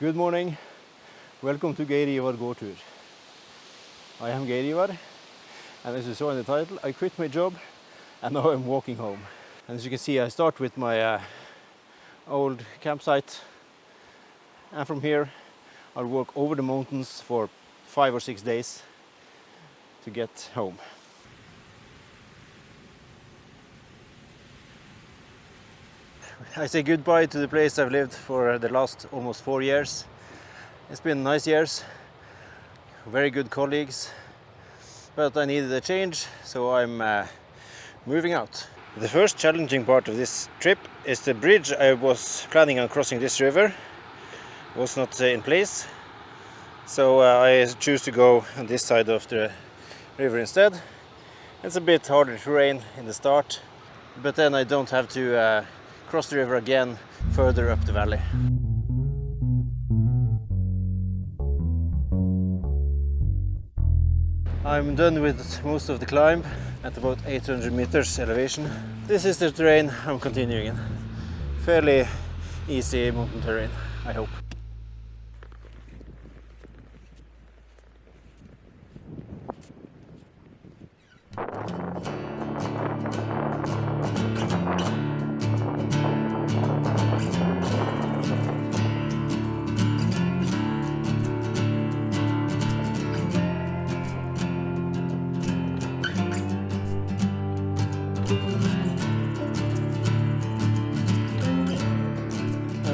Good morning, welcome to Geir Ivar gåtur. I am Geir Ivar, and as you saw in the title, I quit my job and now I'm walking home. And as you can see, I start with my old campsite, and from here I'll walk over the mountains for 5 or 6 days to get home. I say goodbye to the place I've lived for the last almost 4 years. It's been nice years, very good colleagues, but I needed a change, so I'm moving out. The first challenging part of this trip is the bridge I was planning on crossing this river was not in place, so I choose to go on this side of the river instead. It's a bit harder terrain in the start, but then I don't have to cross the river again further up the valley. I'm done with most of the climb at about 800 meters elevation. This is the terrain I'm continuing in. Fairly easy mountain terrain, I hope.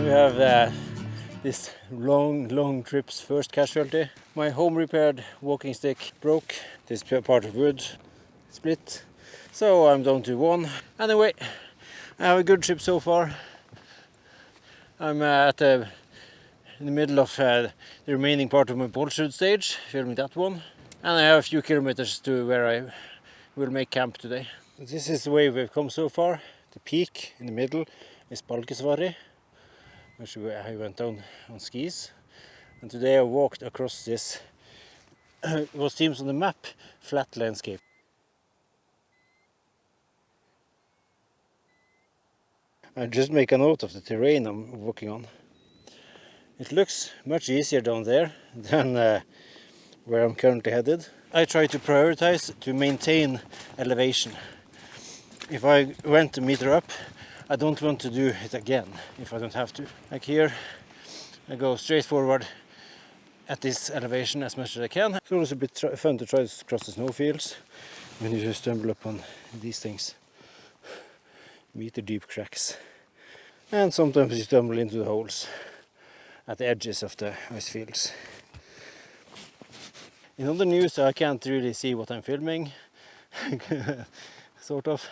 We have this long trip's first casualty. My home repaired walking stick broke. This part of wood split, so I'm down to one. Anyway, I have a good trip so far. I'm in the middle of the remaining part of my Pilteri stage, filming that one, and I have a few kilometers to where I will make camp today. This is the way we've come so far. The peak in the middle is Pilteri, which I went down on skis, and today I walked across this what seems on the map flat landscape. I just make a note of the terrain I'm walking on. It looks much easier down there than where I'm currently headed. I try to prioritize to maintain elevation. If I went a meter up, I don't want to do it again if I don't have to. Like here, I go straight forward at this elevation as much as I can. It's always a bit fun to try to cross the snowfields when you just stumble upon these things. Meter deep cracks. And sometimes you stumble into the holes at the edges of the ice fields. In other news, I can't really see what I'm filming, sort of.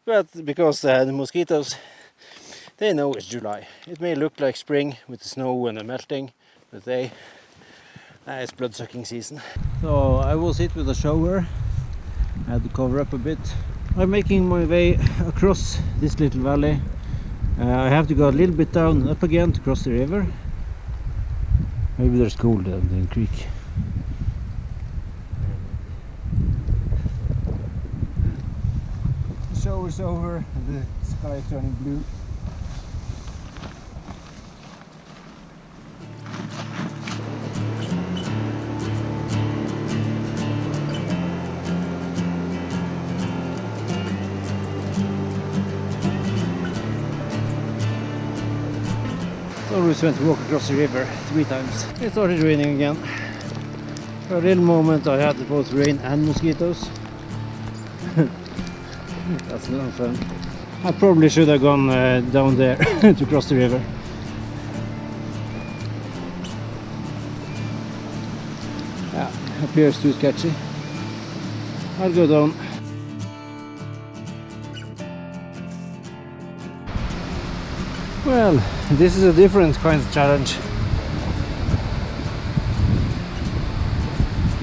But because the mosquitoes, they know it's July. It may look like spring with the snow and the melting, but it's blood-sucking season. So I will sit with a shower. I had to cover up a bit. I'm making my way across this little valley. I have to go a little bit down and up again to cross the river. Maybe there's gold in the creek. The shower's over and the sky is turning blue. So we went to walk across the river 3 times. It started raining again. For a little moment I had both rain and mosquitoes. That's no fun. I probably should have gone down there to cross the river. Yeah, appears too sketchy. I'll go down. Well, this is a different kind of challenge.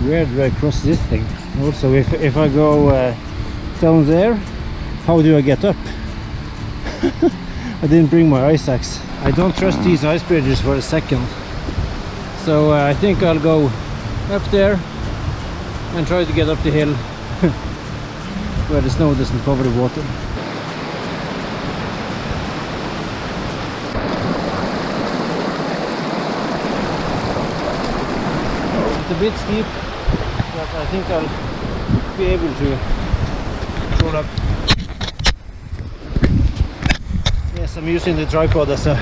Where do I cross this thing? Also, if I go down there, how do I get up? I didn't bring my ice axe. I don't trust these ice bridges for a second. So I think I'll go up there and try to get up the hill where the snow doesn't cover the water. a bit steep, but I think I'll be able to crawl up. Yes, I'm using the tripod as a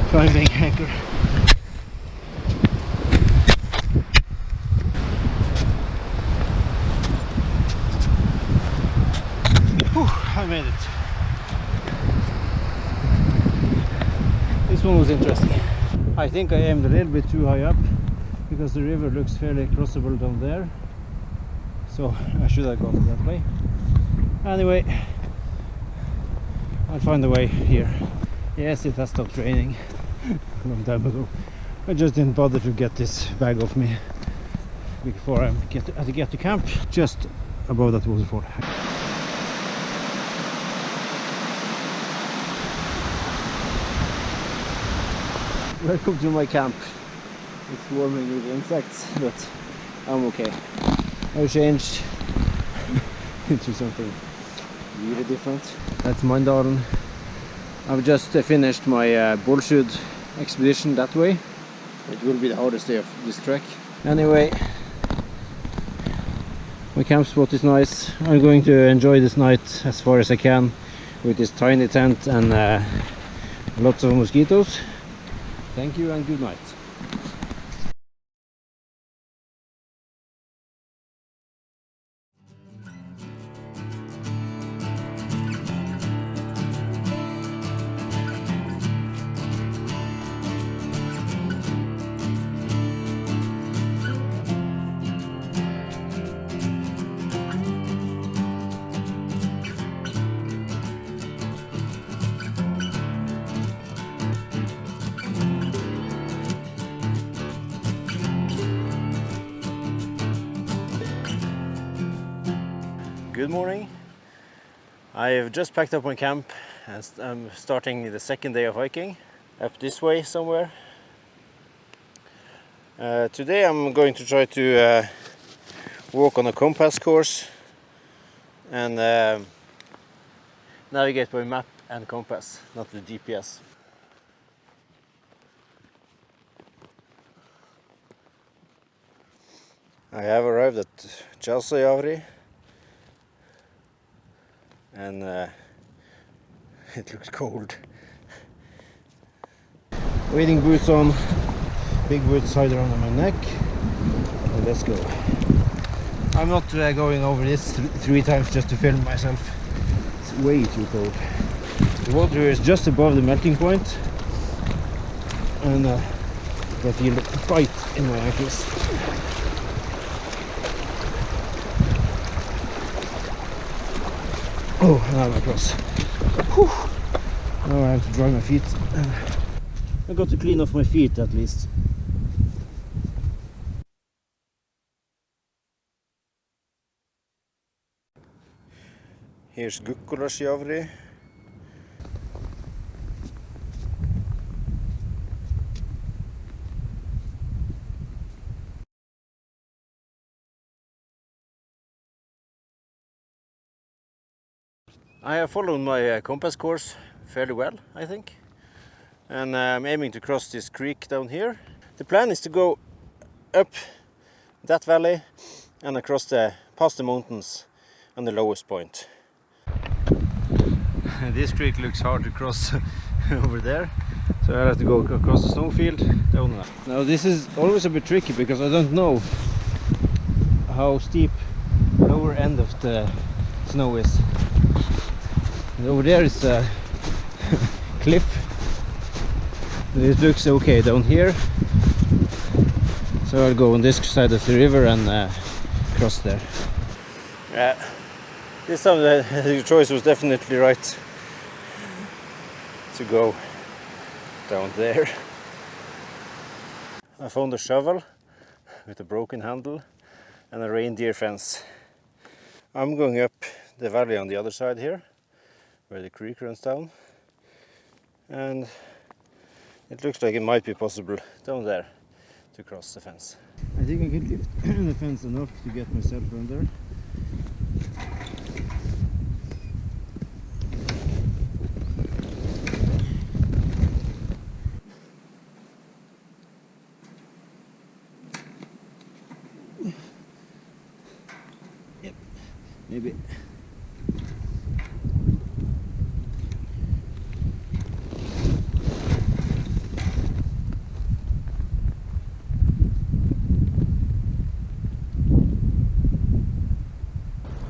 climbing anchor. Whew, I made it. This one was interesting. I think I aimed a little bit too high up because the river looks fairly crossable down there. So I should have gone that way. Anyway, I'll find a way here. Yes, it has stopped raining a long time ago. I just didn't bother to get this bag off me before I get to camp, just above that waterfall. Welcome to my camp. It's swarming with insects, but I'm okay. I changed into something really different. That's Mandalen. I've just finished my Bolsjud expedition that way. It will be the hardest day of this trek. Anyway, my camp spot is nice. I'm going to enjoy this night as far as I can with this tiny tent and lots of mosquitoes. Thank you and good night. Good morning. I have just packed up my camp and I'm starting the second day of hiking up this way somewhere. Today I'm going to try to walk on a compass course and navigate by map and compass, not the GPS. I have arrived at Jalsajavri. And it looks cold. Wading boots on, big boots tied around my neck, and let's go. I'm not going over this three times just to film myself. It's way too cold. The water here is just above the melting point, and I feel a bite in my ankles. Oh, now I'm across. Whew. Now I have to dry my feet. I got to clean off my feet at least. Here's Gukkulasjavri. I have followed my compass course fairly well, I think, and I'm aiming to cross this creek down here. The plan is to go up that valley and across past the mountains on the lowest point. This creek looks hard to cross over there, so I have to go across the snowfield down there. Now this is always a bit tricky because I don't know how steep the lower end of the snow is. And over there is a cliff. It looks okay down here, so I'll go on this side of the river and cross there. This time the choice was definitely right to go down there. I found a shovel with a broken handle and a reindeer fence. I'm going up the valley on the other side here, where the creek runs down, and it looks like it might be possible down there to cross the fence. I think I can lift the fence enough to get myself under. maybe.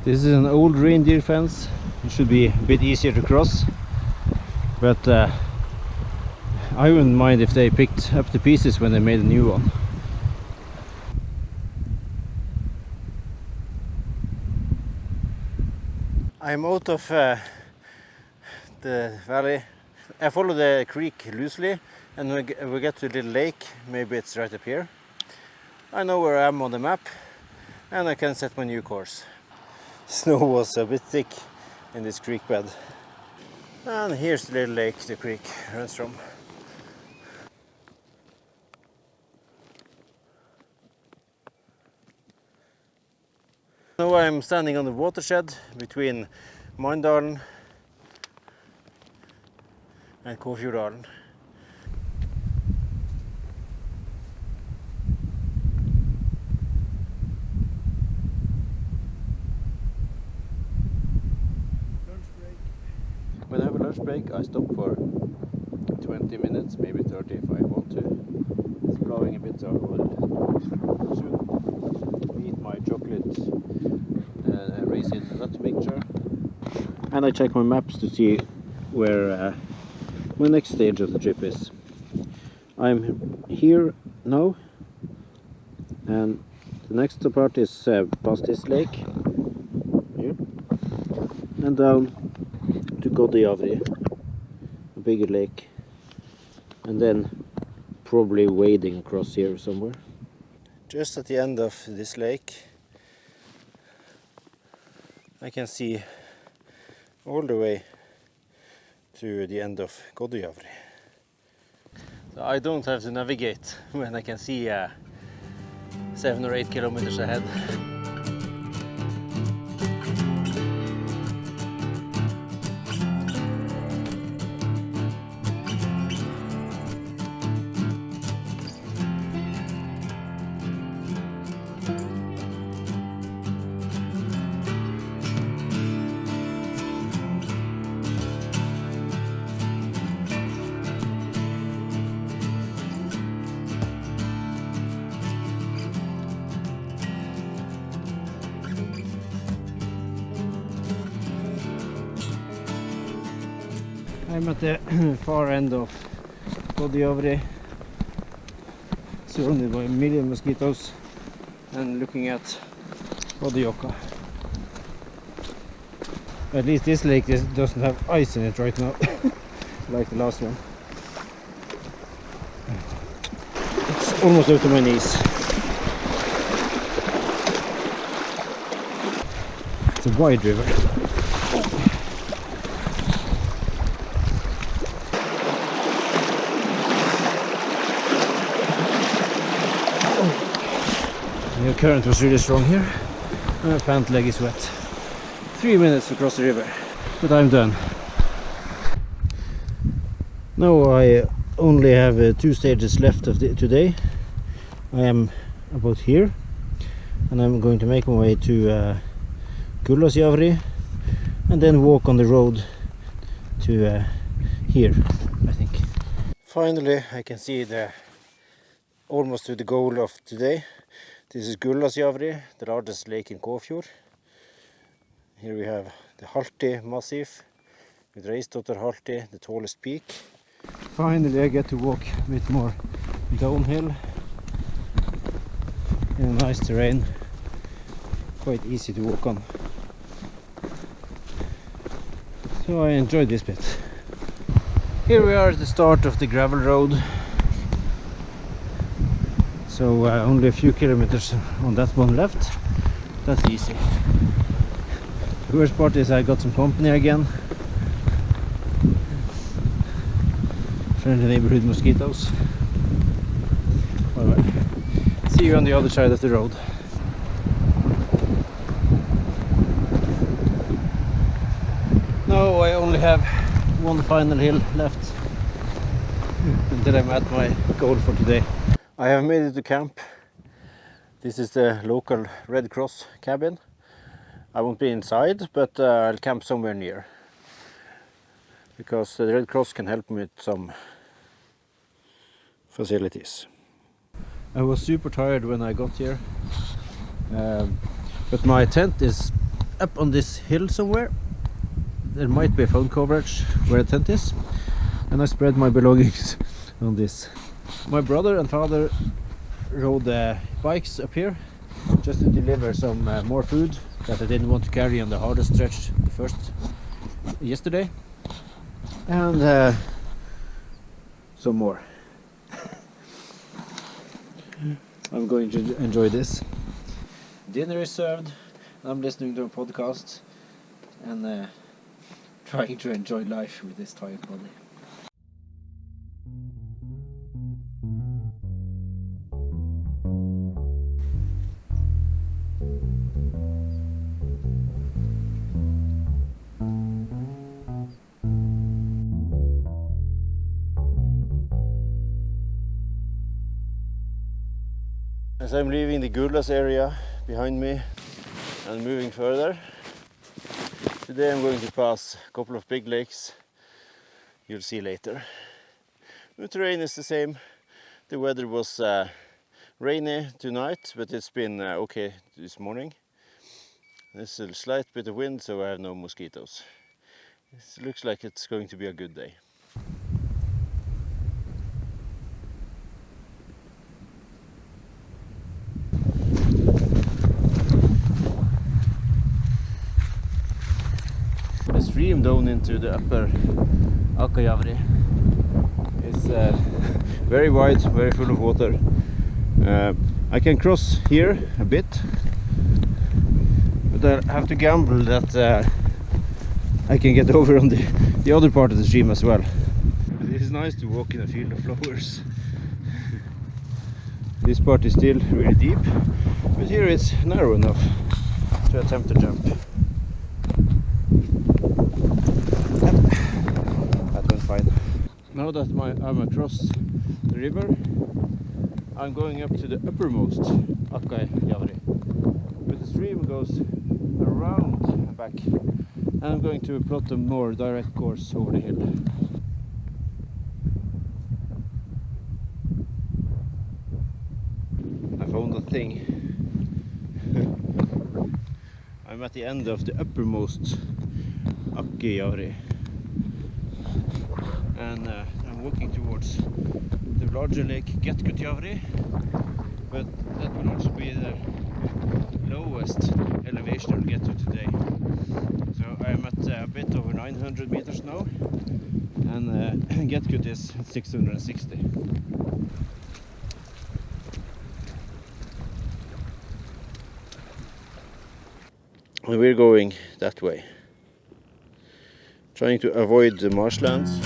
This is an old reindeer fence. It should be a bit easier to cross, but I wouldn't mind if they picked up the pieces when they made a new one. I'm out of the valley. I follow the creek loosely, and when we get to a little lake, maybe it's right up here. I know where I am on the map, and I can set my new course. Snow was a bit thick in this creek bed. And here's the little lake the creek runs from. Now I'm standing on the watershed between Mandalen and Kåfjorddalen. When I have a lunch break, I stop for 20 minutes, maybe 30 if I want to. It's blowing a bit, so I will soon eat my chocolate raisin nut mixture. And I check my maps to see where my next stage of the trip is. I'm here now, and the next part is past this lake, here, and down to Godejavri, a bigger lake, and then probably wading across here somewhere. Just at the end of this lake I can see all the way to the end of Godejavri. So I don't have to navigate when I can see 7 or 8 kilometers ahead. I'm at the far end of Godejavri, surrounded by a million mosquitoes, and looking at Godejokka. At least this lake doesn't have ice in it right now, like the last one. It's almost up to my knees. It's a wide river. The current was really strong here, and my pant leg is wet. 3 minutes to cross the river, but I'm done. Now I only have 2 stages left of today. I am about here, and I'm going to make my way to Gullasjavri, and then walk on the road to here, I think. Finally I can see almost to the goal of today. This is Gullasjavri, the largest lake in Kåfjord. Here we have the Halti Massif with Reisdotter Halti, the tallest peak. Finally I get to walk a bit more downhill in a nice terrain, quite easy to walk on. So I enjoyed this bit. Here we are at the start of the gravel road. So only a few kilometers on that one left. That's easy. The worst part is I got some company again. Friendly neighborhood mosquitoes. Well, see you on the other side of the road. Now I only have one final hill left until I'm at my goal for today. I have made it to camp. This is the local Red Cross cabin. I won't be inside, but I'll camp somewhere near, because the Red Cross can help me with some facilities. I was super tired when I got here, but my tent is up on this hill somewhere. There might be a phone coverage where the tent is, and I spread my belongings on this. My brother and father rode bikes up here just to deliver some more food that I didn't want to carry on the hardest stretch yesterday, and some more. I'm going to enjoy this. Dinner is served, and I'm listening to a podcast and trying to enjoy life with this tired body. As I'm leaving the Gulas area behind me and moving further, today I'm going to pass a couple of big lakes. You'll see later. The terrain is the same. The weather was rainy tonight, but it's been okay this morning. There's a slight bit of wind, so I have no mosquitoes. It looks like it's going to be a good day. The stream down into the upper Akkajavri is very wide, very full of water. I can cross here a bit, but I have to gamble that I can get over on the other part of the stream as well. It is nice to walk in a field of flowers. This part is still really deep, but here it's narrow enough to attempt to jump. That went fine. Now that I'm across the river, I'm going up to the uppermost Akkajavri. But the stream goes around and back, and I'm going to plot a more direct course over the hill. I found a thing. I'm at the end of the uppermost Akkajavri, and I'm walking towards the larger lake Getkutjavri, but that will also be the lowest elevation I'll get to today. So I'm at a bit over 900 meters now, and Getkut is 660. And we're going that way, trying to avoid the marshlands.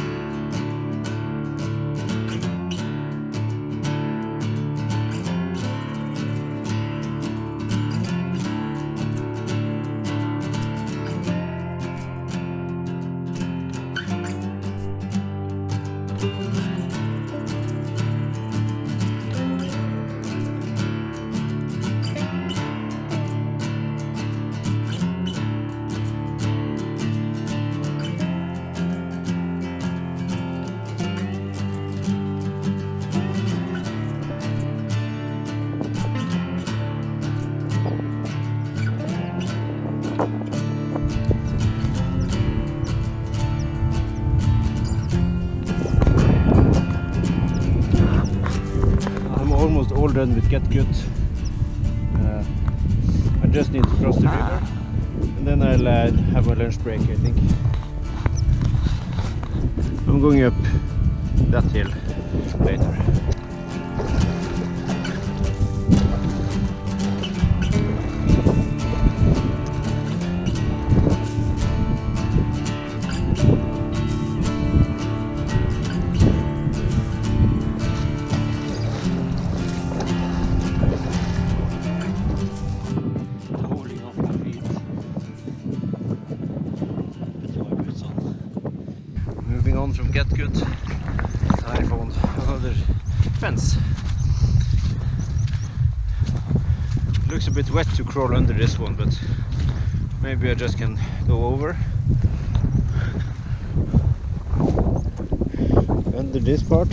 Almost all done with Getkut. I just need to cross the river, and then I'll have a lunch break, I think. I'm going up that hill later. Moving on from Getkut, I found another fence. Looks a bit wet to crawl under this one, but Maybe I just can go over under this part.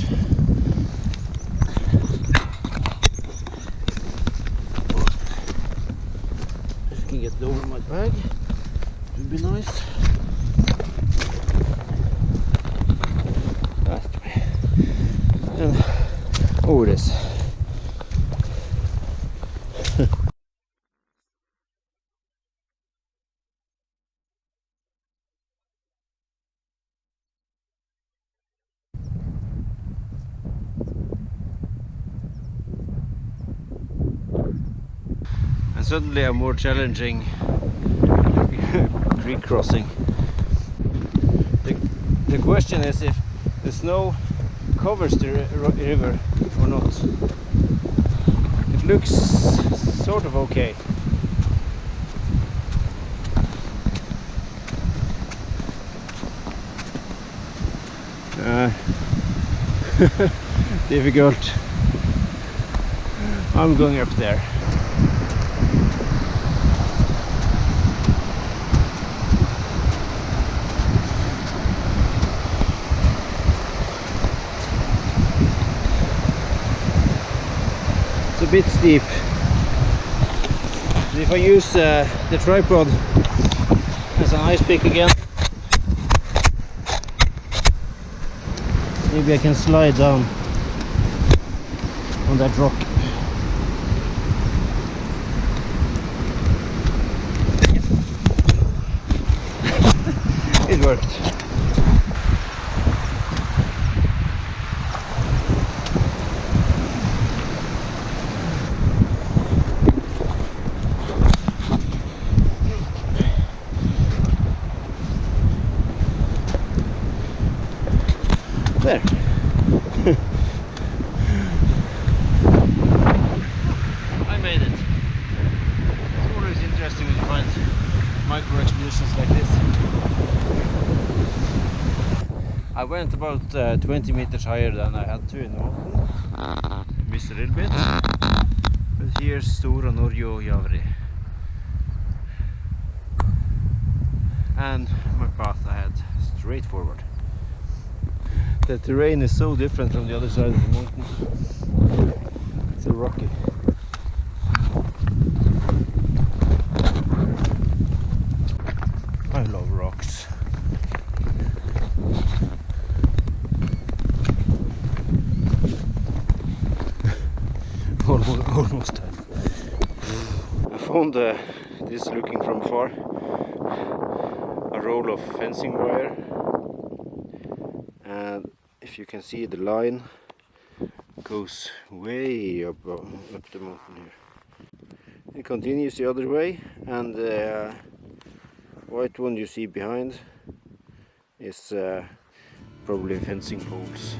If I can get over my bag, it would be nice. That way. And over this. And suddenly a more challenging creek crossing. The question is if the snow covers the river or not. It looks sort of okay. Difficult. I'm going up there. It's a bit steep. And if I use the tripod as an ice pick again, maybe I can slide down on that rock. It worked. There. I made it. It's always interesting when you find micro expeditions like this. I went about 20 meters higher than I had to in the mountain. Missed a little bit. But here's Stora Norge. And my path ahead, straight forward. The terrain is so different from the other side of the mountain. It's so rocky. I love rocks. Almost done. I found this looking from far, a roll of fencing wire. And if you can see, the line goes way up the mountain here. It continues the other way, and the white one you see behind is probably fencing poles.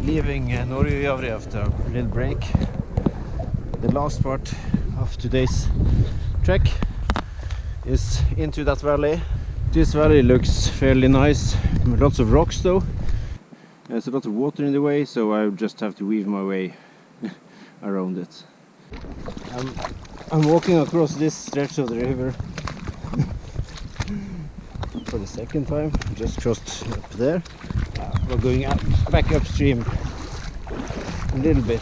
Leaving Norway after a little break. The last part of today's trek is into that valley. This valley looks fairly nice, lots of rocks though. There's a lot of water in the way, so I just have to weave my way around it. I'm walking across this stretch of the river for the second time. Just crossed up there. We're going up, back upstream a little bit.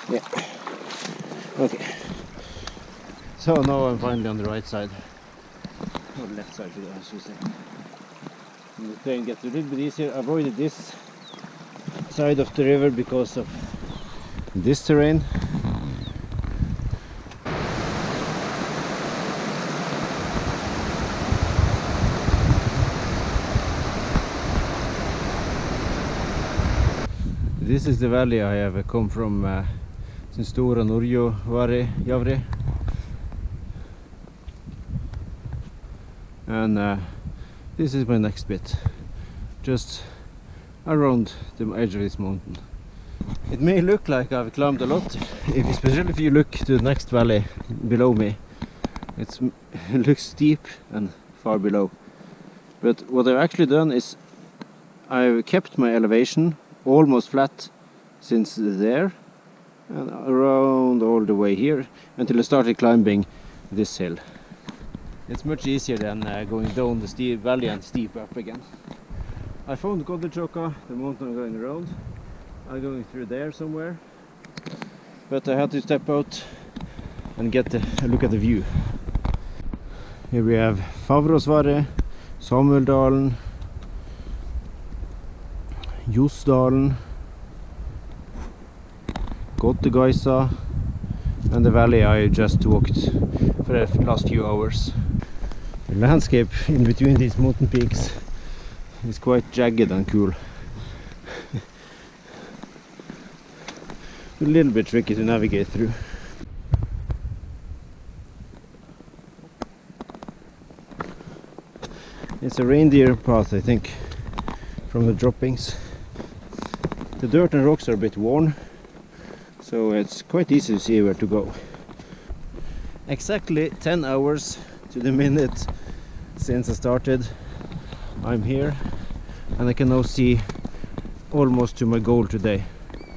Yeah. Okay. So now I'm finally on the right side, or left side, I should say. And the train gets a little bit easier. I avoided this side of the river because of this terrain. This is the valley I have come from since Stora Norjo-Javri. And this is my next bit, just around the edge of this mountain. It may look like I've climbed a lot, especially if you look to the next valley below me. It looks steep and far below. But what I've actually done is I've kept my elevation almost flat since there and around all the way here until I started climbing this hill. It's much easier than going down the steep valley and steep up again. I found Goddechoka, the mountain I'm going around. I'm going through there somewhere, but I had to step out and get a look at the view. Here we have Favrosvarre, Samueldalen, Josdalen, Gottegaisa, and the valley I just walked for the last few hours. The landscape in between these mountain peaks is quite jagged and cool. A little bit tricky to navigate through. It's a reindeer path, I think, from the droppings. The dirt and rocks are a bit worn, so it's quite easy to see where to go. Exactly 10 hours to the minute since I started, I'm here, and I can now see almost to my goal today.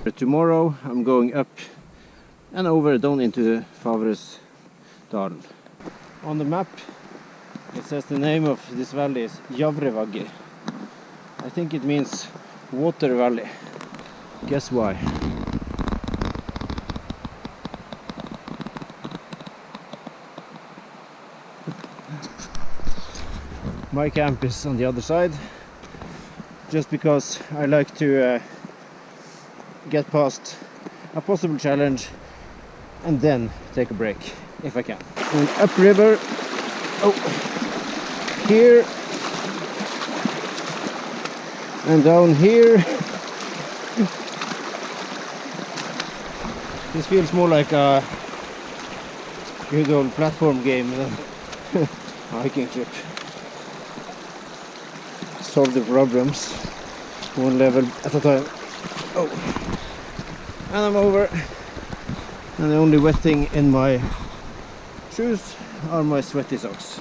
But tomorrow I'm going up and over down into Favrosdalen. On the map it says the name of this valley is Javrevaggi. I think it means water valley. Guess why? My camp is on the other side, just because I like to get past a possible challenge and then take a break if I can. And upriver, here and down here. This feels more like a good old platform game than a hiking trip. Solve the problems one level at a time. And I'm over, and the only wet thing in my shoes are my sweaty socks.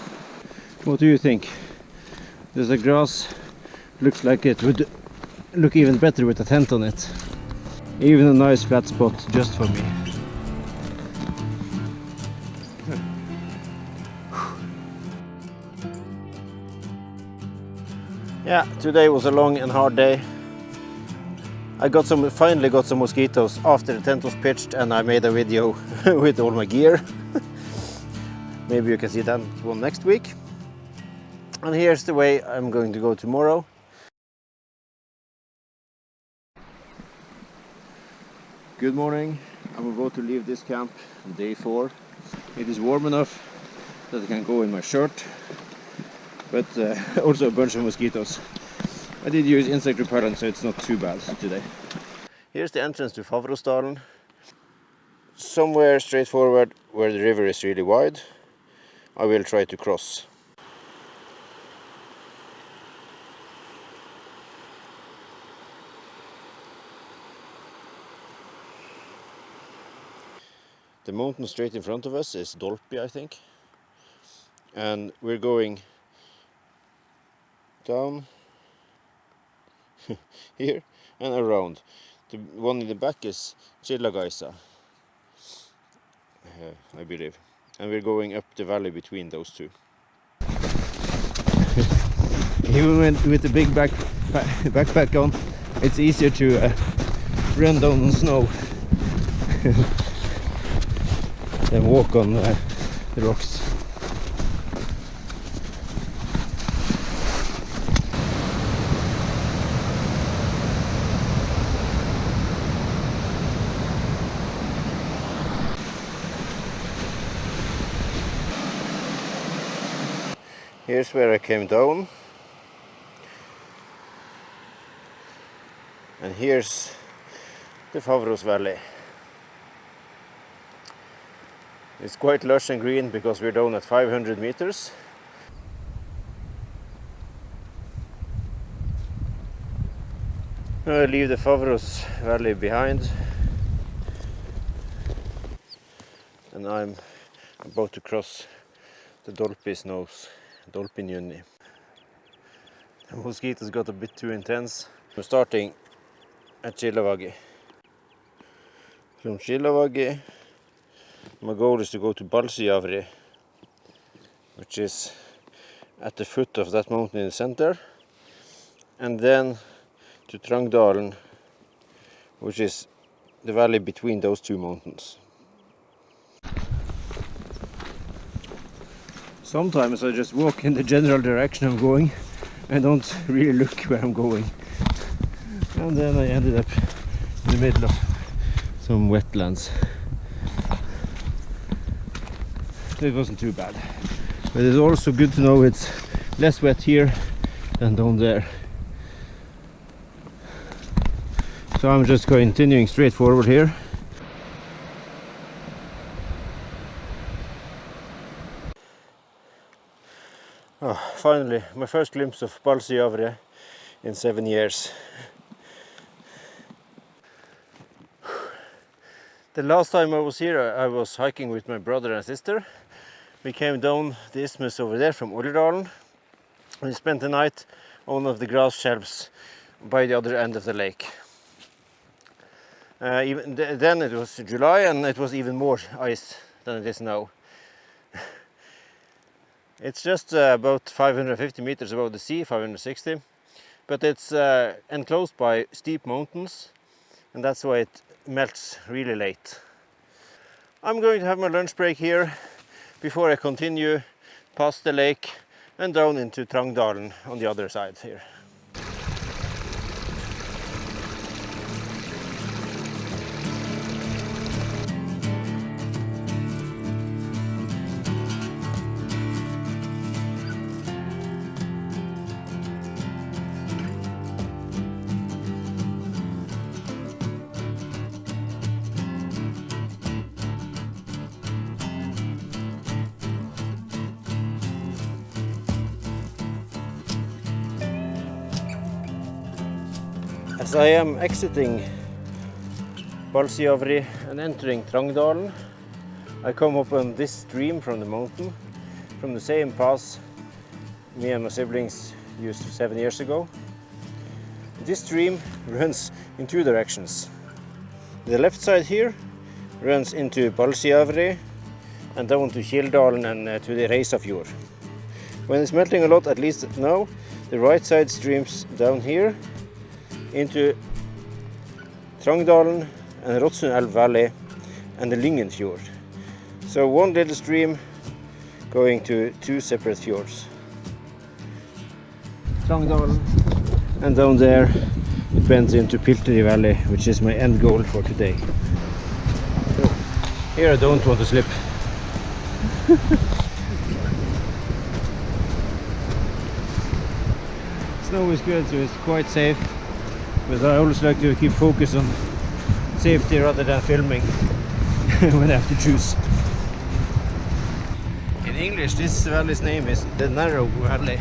What do you think? Does the grass look like it would look even better with a tent on it? Even a nice flat spot just for me. Yeah, today was a long and hard day. I finally got some mosquitoes after the tent was pitched, and I made a video with all my gear. Maybe you can see that one next week. And here's the way I'm going to go tomorrow. Good morning. I'm about to leave this camp on day 4. It is warm enough that I can go in my shirt, but also a bunch of mosquitoes. I did use insect repellent, so it's not too bad today. Here's the entrance to Favrosdalen. Somewhere straightforward where the river is really wide. I will try to cross. The mountain straight in front of us is Dolpi, I think. And we're going down here and around. The one in the back is Chillagaisa, I believe. And we're going up the valley between those two. Even with the big backpack on, it's easier to run down on snow than walk on the rocks. Here's where I came down, and here's the Favros Valley. It's quite lush and green because we're down at 500 meters. I leave the Favros Valley behind and I'm about to cross the Dolpi's nose, Dolpinjunni. The mosquitoes got a bit too intense. I'm starting at Kilometres. From Kilometres, my goal is to go to Balsijavri, which is at the foot of that mountain in the center, and then to Trangdalen, which is the valley between those two mountains. Sometimes I just walk in the general direction I'm going and don't really look where I'm going. And then I ended up in the middle of some wetlands. It wasn't too bad. But it's also good to know it's less wet here than down there. So I'm just continuing straight forward here. Oh, finally, my first glimpse of Balsijavri in 7 years. The last time I was here, I was hiking with my brother and sister. We came down the isthmus over there from Olderdalen. We spent the night on one of the grass shelves by the other end of the lake. Then it was July and it was even more ice than it is now. It's just about 550 meters above the sea, 560, but it's enclosed by steep mountains, and that's why it melts really late. I'm going to have my lunch break here before I continue past the lake and down into Trangdalen on the other side here. As I am exiting Balsijavri and entering Trangdalen, I come up on this stream from the mountain, from the same pass me and my siblings used 7 years ago. This stream runs in two directions. The left side here runs into Balsijavri and down to Kildalen and to the Reisafjord. When it's melting a lot, at least now, the right side streams down here into Trangdalen and Rotsunelv Valley and the Lyngenfjord. So one little stream going to two separate fjords. Trangdalen, and down there it bends into Pilteri Valley, which is my end goal for today. So here I don't want to slip. Snow is good, so it's quite safe. But I always like to keep focus on safety rather than filming when I have to choose. In English, this valley's name is the Narrow Valley.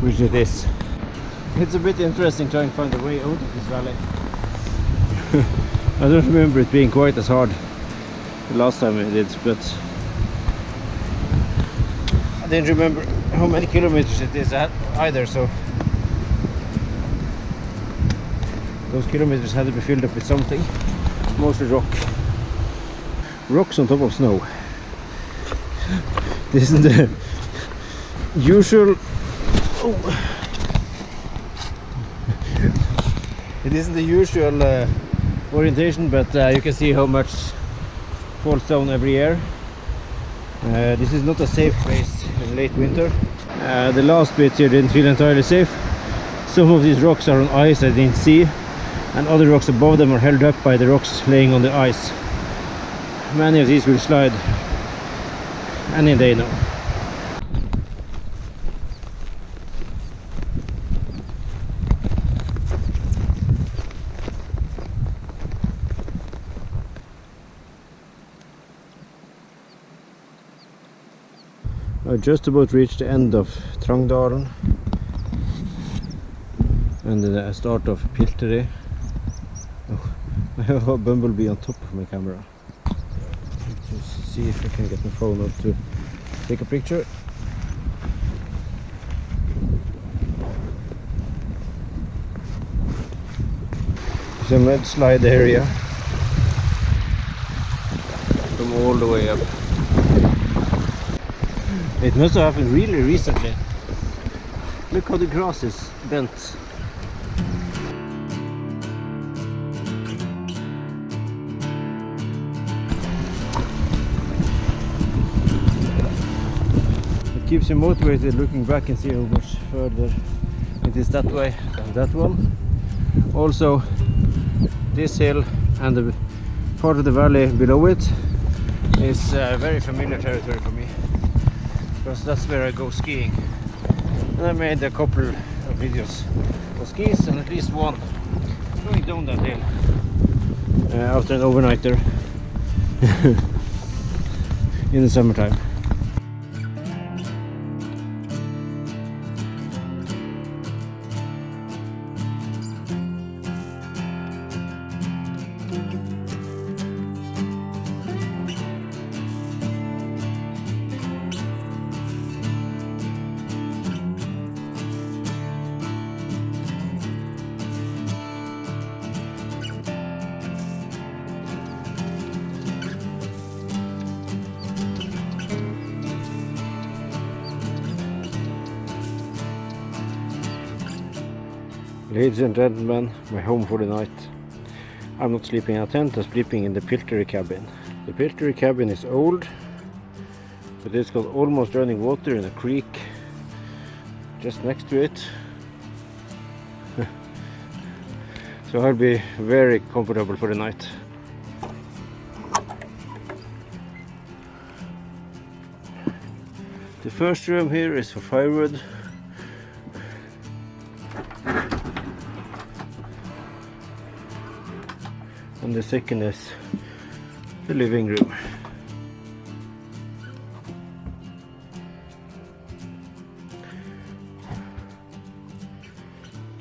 Which it is. It's a bit interesting trying to find a way out of this valley. I don't remember it being quite as hard the last time I did, but I didn't remember how many kilometers it is either, so those kilometers had to be filled up with something, mostly rock. Rocks on top of snow. This isn't the usual. It isn't the usual orientation, but you can see how much falls down every year. This is not a safe place in late winter. The last bit here didn't feel entirely safe. Some of these rocks are on ice I didn't see, and other rocks above them are held up by the rocks laying on the ice. Many of these will slide any day now. I just about reached the end of Trangdalen and the start of Pilteri. Oh, I have a bumblebee on top of my camera. Let's see if I can get my phone up to take a picture. It's a mudslide area from all the way up. It must have happened really recently. Look how the grass is bent. It keeps you motivated looking back and see how much further it is that way than that one. Also, this hill and the part of the valley below it is very familiar territory for me, because that's where I go skiing. And I made a couple of videos for skis, and at least one going down that hill after an overnighter in the summertime. Ladies and gentlemen, my home for the night. I'm not sleeping in a tent, I'm sleeping in the Pilteri cabin. The Pilteri cabin is old, but it's got almost running water in a creek just next to it. So I'll be very comfortable for the night. The first room here is for firewood. And the second is the living room.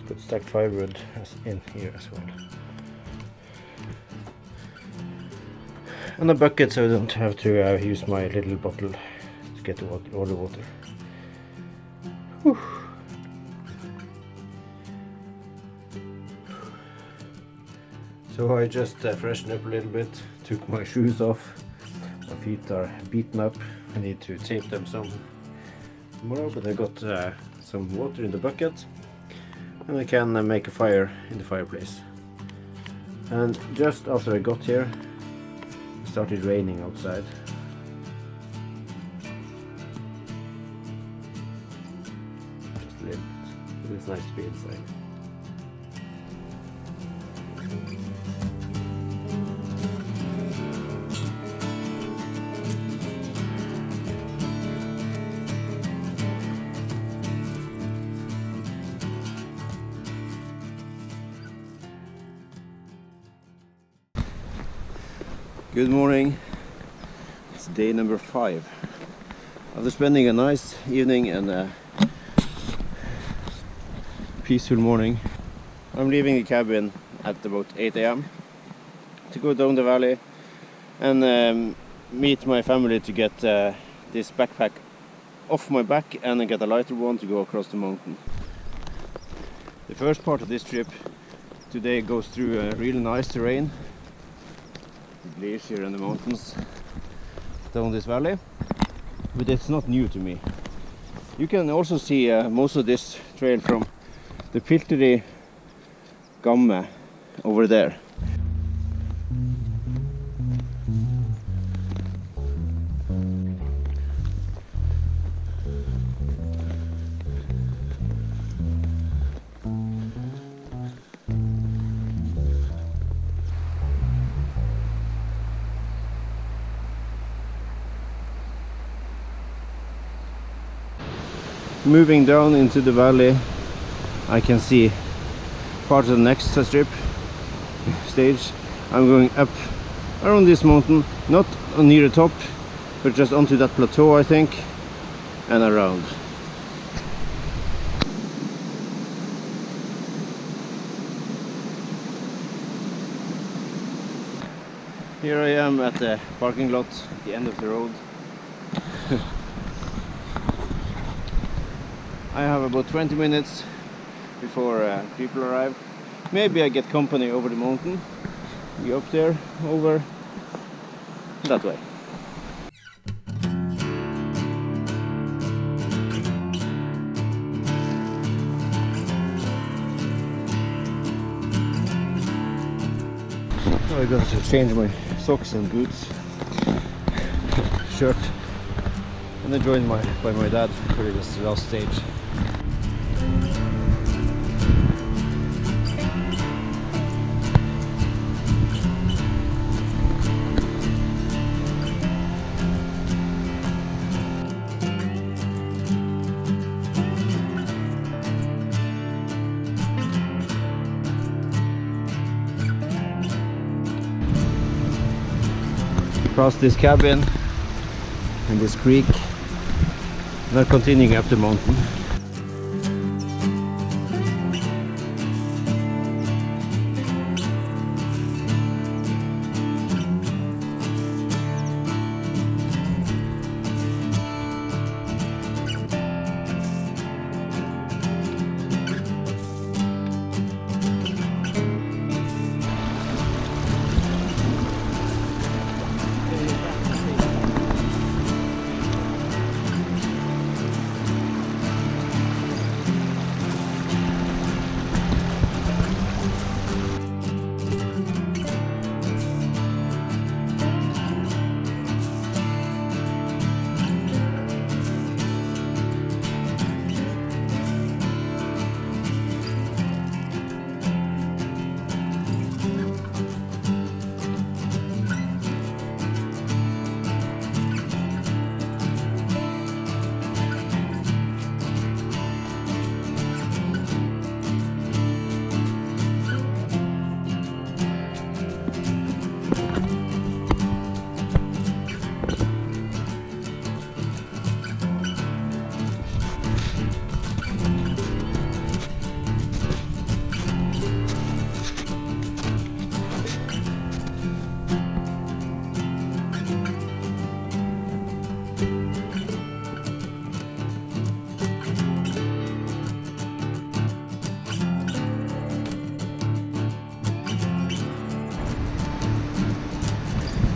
Put stacked firewood in here as well. And a bucket so I don't have to use my little bottle to get all the water. Whew. So I just freshened up a little bit, took my shoes off. My feet are beaten up, I need to tape them some tomorrow, but I got some water in the bucket and I can make a fire in the fireplace. And just after I got here, it started raining outside. Just a little bit, but it's nice to be inside. Good morning, it's day number 5. After spending a nice evening and a peaceful morning, I'm leaving the cabin at about 8 AM to go down the valley and meet my family to get this backpack off my back and get a lighter one to go across the mountain. The first part of this trip today goes through a really nice terrain. Glacier and the mountains down this valley, but it's not new to me. You can also see most of this trail from the Pilteri gamme over there. Moving down into the valley, I can see part of the next stage. I'm going up around this mountain, not near the top, but just onto that plateau, I think. and around. Here I am at the parking lot at the end of the road. I have about 20 minutes before people arrive. Maybe I get company over the mountain. Be up there, over that way. I got to change my socks and boots, shirt, and then joined by my dad for this last stage. Across this cabin and this creek, not continuing up the mountain.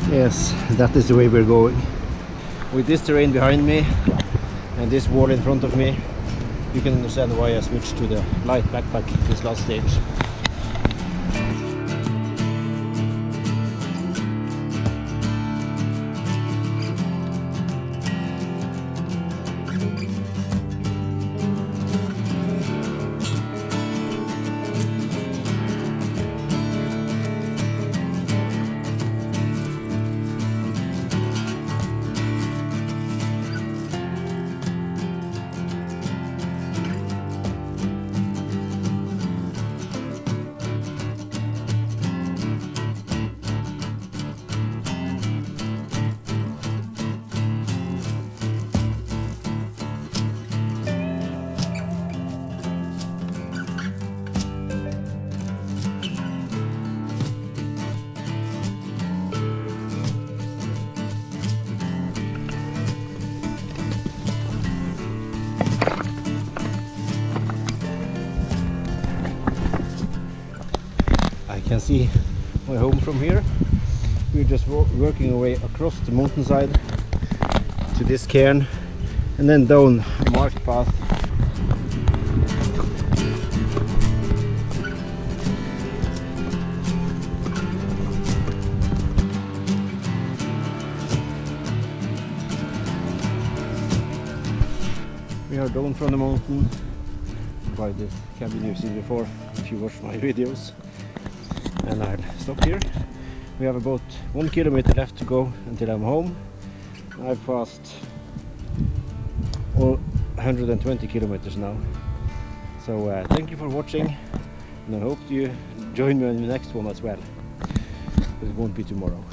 Yes, that is the way we're going. With this terrain behind me and this wall in front of me, you can understand why I switched to the light backpack this last stage. I can see my home from here. We're just working our way across the mountainside to this cairn and then down a marked path. We are down from the mountain by the cabin you've seen before if you watch my videos. And I'll stop here. We have about 1 kilometer left to go until I'm home. I've passed all 120 kilometers now. So thank you for watching, and I hope you join me on the next one as well. It won't be tomorrow.